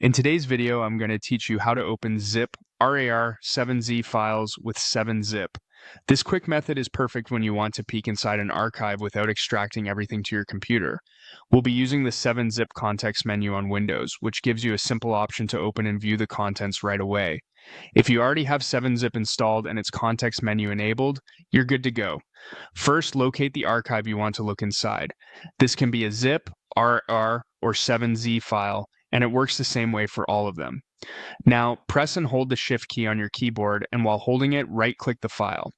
In today's video, I'm going to teach you how to open zip RAR 7Z files with 7-zip. This quick method is perfect when you want to peek inside an archive without extracting everything to your computer. We'll be using the 7-zip context menu on Windows, which gives you a simple option to open and view the contents right away. If you already have 7-zip installed and its context menu enabled, you're good to go. First, locate the archive you want to look inside. This can be a zip, RAR, or 7Z file, and it works the same way for all of them. Now, press and hold the Shift key on your keyboard, and while holding it, right-click the file.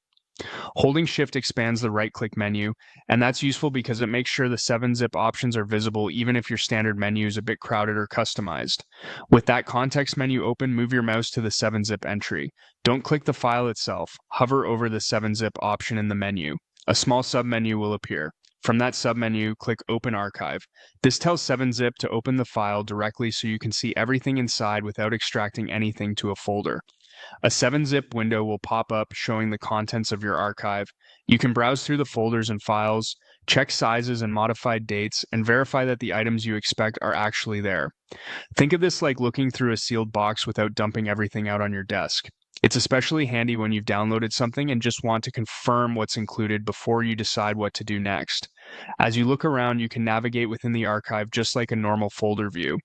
Holding Shift expands the right-click menu, and that's useful because it makes sure the 7-zip options are visible even if your standard menu is a bit crowded or customized. With that context menu open, move your mouse to the 7-zip entry. Don't click the file itself. Hover over the 7-zip option in the menu. A small submenu will appear. From that submenu, click Open Archive. This tells 7-zip to open the file directly so you can see everything inside without extracting anything to a folder. A 7-zip window will pop up showing the contents of your archive. You can browse through the folders and files, check sizes and modified dates, and verify that the items you expect are actually there. Think of this like looking through a sealed box without dumping everything out on your desk. It's especially handy when you've downloaded something and just want to confirm what's included before you decide what to do next. As you look around, you can navigate within the archive just like a normal folder view.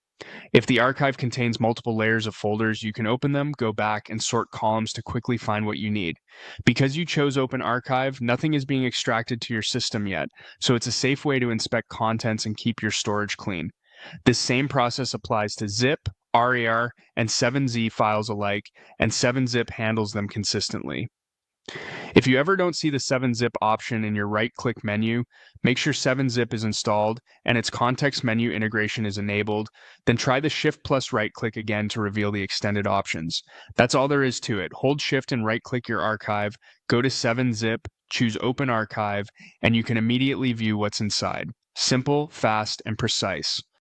If the archive contains multiple layers of folders, you can open them, go back, and sort columns to quickly find what you need. Because you chose Open Archive, nothing is being extracted to your system yet, so it's a safe way to inspect contents and keep your storage clean. This same process applies to zip, RAR, and 7Z files alike, and 7-zip handles them consistently. If you ever don't see the 7-zip option in your right-click menu, make sure 7-zip is installed and its context menu integration is enabled, then try the Shift plus right-click again to reveal the extended options. That's all there is to it. Hold Shift and right-click your archive, go to 7-zip, choose Open Archive, and you can immediately view what's inside. Simple, fast, and precise.